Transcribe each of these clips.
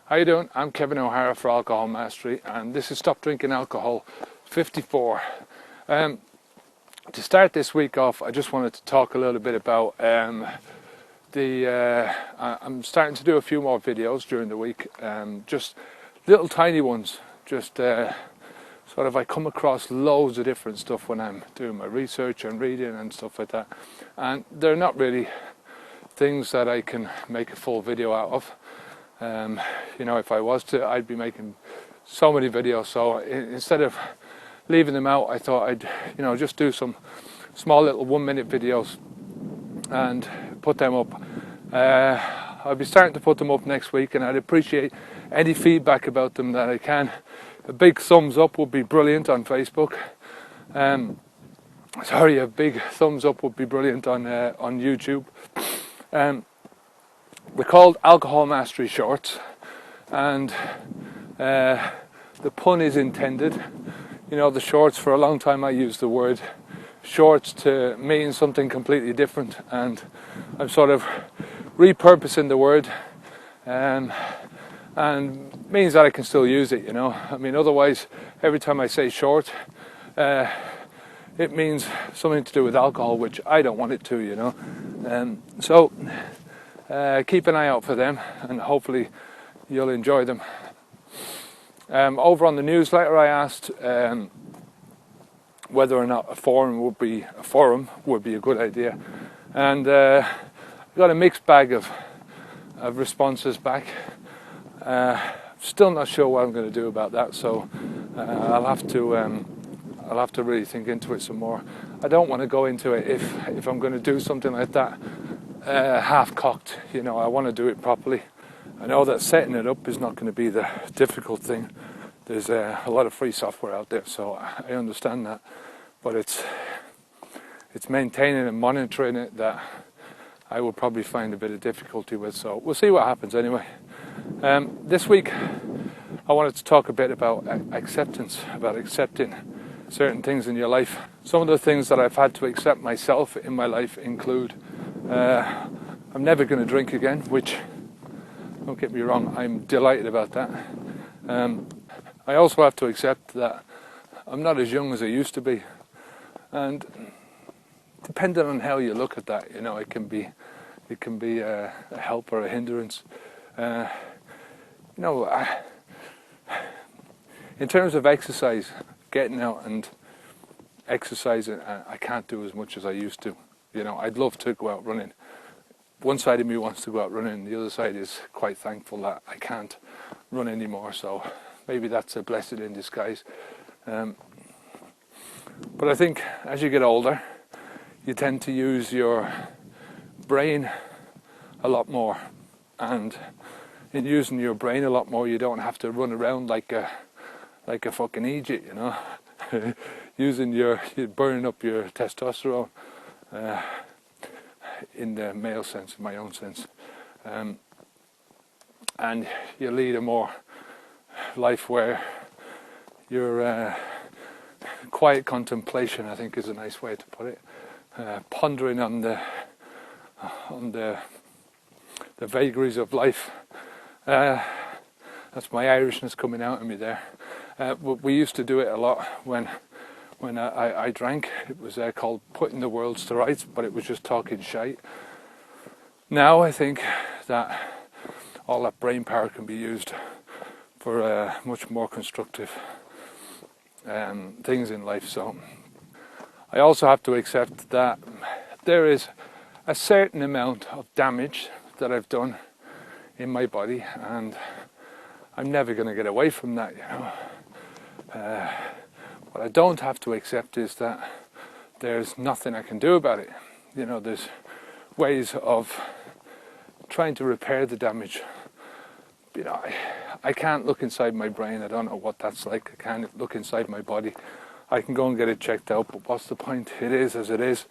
How you doing? I'm Kevin O'Hara for Alcohol Mastery, and this is Stop Drinking Alcohol 54. To start this week off, I just wanted to talk a little bit about I'm starting to do a few more videos during the week, just little tiny ones, just sort of I come across loads of different stuff when I'm doing my research and reading and stuff like that, and they're not really things that I can make a full video out of. If I was to, I'd be making so many videos. So instead of leaving them out, I thought I'd, just do some small little 1-minute videos and put them up. I'll be starting to put them up next week, and I'd appreciate any feedback about them that I can. A big thumbs up would be brilliant on Facebook. A big thumbs up would be brilliant on YouTube. They're called Alcohol Mastery Shorts, and the pun is intended. The shorts, for a long time I used the word shorts to mean something completely different, and I'm sort of repurposing the word, and means that I can still use it, otherwise every time I say short, it means something to do with alcohol, which I don't want it to, so keep an eye out for them, and hopefully you'll enjoy them. Over on the newsletter, I asked whether or not a forum would be a good idea, and I got a mixed bag of responses back. Still not sure what I'm going to do about that, so I'll have to really think into it some more. I don't want to go into it if I'm going to do something like that half-cocked. I want to do it properly. I know that setting it up is not going to be the difficult thing. There's a lot of free software out there, so I understand that. But it's maintaining and monitoring it that I will probably find a bit of difficulty with. So we'll see what happens anyway. This week I wanted to talk a bit about acceptance, about accepting certain things in your life. Some of the things that I've had to accept myself in my life include I'm never going to drink again, which, don't get me wrong, I'm delighted about that. I also have to accept that I'm not as young as I used to be, and depending on how you look at that, it can be a help or a hindrance. In terms of exercise, getting out and exercising, I can't do as much as I used to. I'd love to go out running. One side of me wants to go out running, the other side is quite thankful that I can't run anymore, so maybe that's a blessing in disguise. But I think as you get older, you tend to use your brain a lot more, and in using your brain a lot more, you don't have to run around like a fucking idiot, you're burning up your testosterone, in the male sense, in my own sense, and you lead a more life where your quiet contemplation, I think, is a nice way to put it, pondering on the vagaries of life. That's my Irishness coming out of me there. We used to do it a lot when I drank. It was called putting the world to rights, but it was just talking shite. Now I think that all that brain power can be used for much more constructive things in life. So I also have to accept that there is a certain amount of damage that I've done in my body, and I'm never going to get away from that, What I don't have to accept is that there's nothing I can do about it. There's ways of trying to repair the damage. I can't look inside my brain. I don't know what that's like. I can't look inside my body. I can go and get it checked out, but what's the point? It is as it is.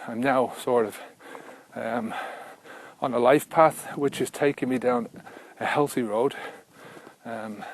I'm now sort of on a life path which is taking me down a healthy road. I'm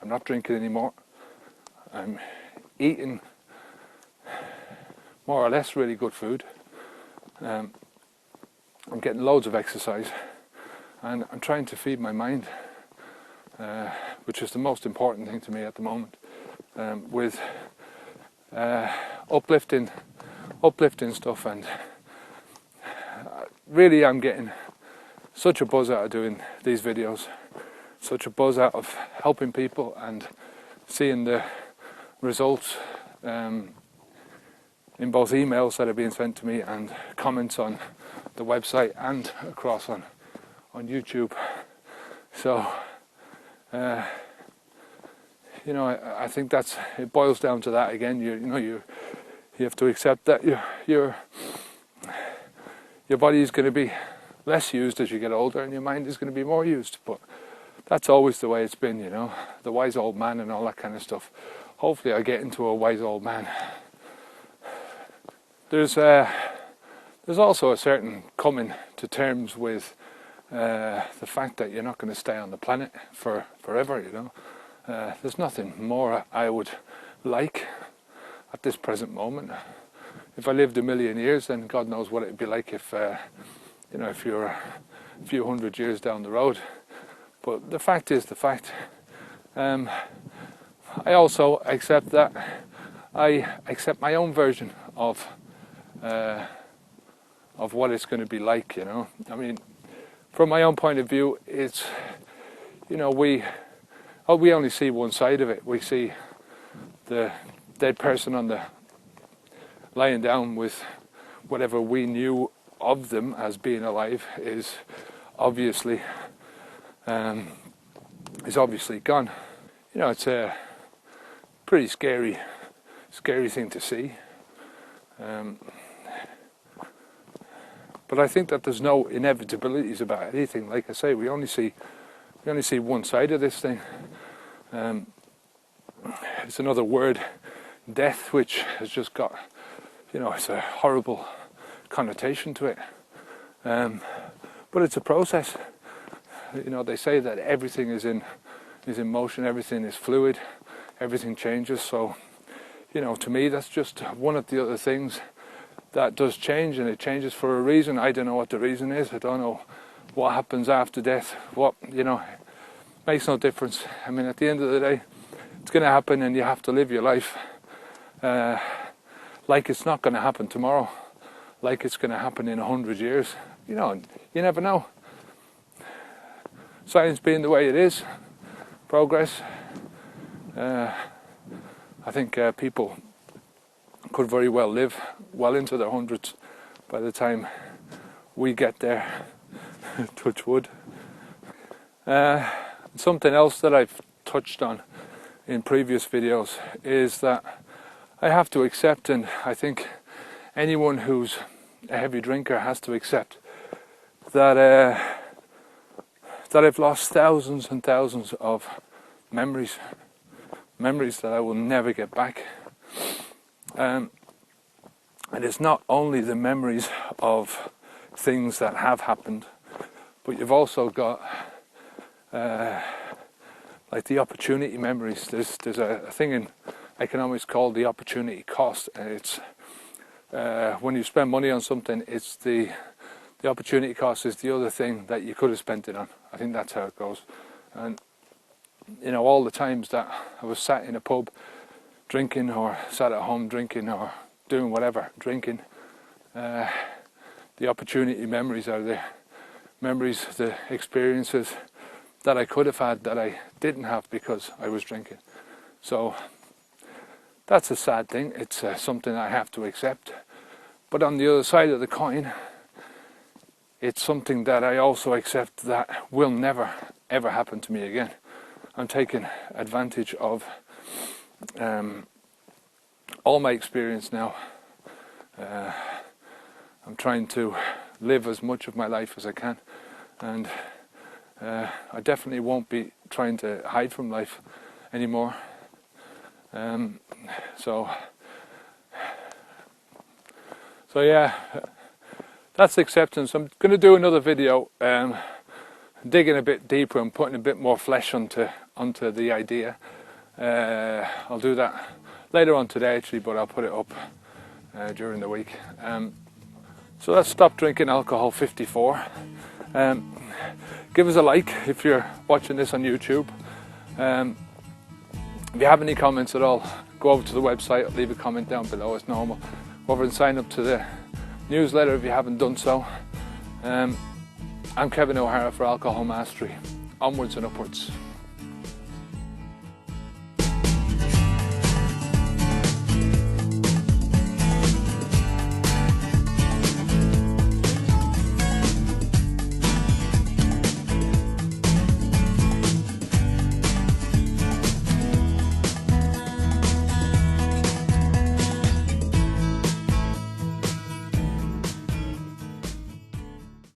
not drinking anymore. I'm eating more or less really good food. I'm getting loads of exercise, and I'm trying to feed my mind, which is the most important thing to me at the moment, with uplifting stuff. And really I'm getting such a buzz out of doing these videos, such a buzz out of helping people and seeing the results in both emails that are being sent to me and comments on the website and across on YouTube. So you know, I think it boils down to that again. You have to accept that your body is going to be less used as you get older, and your mind is going to be more used. But that's always the way it's been, you know. The wise old man and all that kind of stuff. Hopefully, I get into a wise old man. There's also a certain coming to terms with the fact that you're not going to stay on the planet forever, you know. There's nothing more I would like at this present moment. If I lived 1,000,000 years, then God knows what it'd be like if you know, if you're a few hundred years down the road. But the fact is the fact. I also accept that I accept my own version of what it's going to be like, you know. I mean, from my own point of view, it's, you know, we only see one side of it. We see the dead person on the lying down with whatever we knew of them as being alive is obviously gone. You know, it's a pretty scary thing to see. But I think that there's no inevitabilities about anything. Like I say, we only see one side of this thing. It's another word, death, which has just got, you know, it's a horrible connotation to it. But it's a process. You know, they say that everything is in motion, everything is fluid, everything changes. So, you know, to me, that's just one of the other things that does change, and it changes for a reason. I don't know what the reason is. I don't know what happens after death. What, you know, makes no difference. I mean, at the end of the day, it's going to happen, and you have to live your life like it's not going to happen tomorrow, like it's going to happen in 100 years. You know, you never know. Science being the way it is, progress. I think people could very well live well into their hundreds by the time we get there. Touch wood. Something else that I've touched on in previous videos is that I have to accept, and I think anyone who's a heavy drinker has to accept, that I've lost thousands and thousands of memories that I will never get back. And it's not only the memories of things that have happened, but you've also got like the opportunity memories. There's a thing in economics called the opportunity cost, and it's when you spend money on something, it's the opportunity cost is the other thing that you could have spent it on. I think that's how it goes. And you know, all the times that I was sat in a pub drinking, or sat at home drinking, or doing whatever, drinking, the opportunity memories are the memories, the experiences that I could have had that I didn't have because I was drinking. So that's a sad thing. It's something I have to accept. But on the other side of the coin, it's something that I also accept that will never ever happen to me again. I'm taking advantage of all my experience now. I'm trying to live as much of my life as I can, and I definitely won't be trying to hide from life anymore. So yeah, that's acceptance. I'm going to do another video digging a bit deeper and putting a bit more flesh onto the idea. I'll do that later on today actually, but I'll put it up during the week. So that's Stop Drinking Alcohol 54. Give us a like if you're watching this on YouTube. If you have any comments at all, go over to the website, leave a comment down below as normal. Go over and sign up to the newsletter if you haven't done so. I'm Kevin O'Hara for Alcohol Mastery. Onwards and upwards.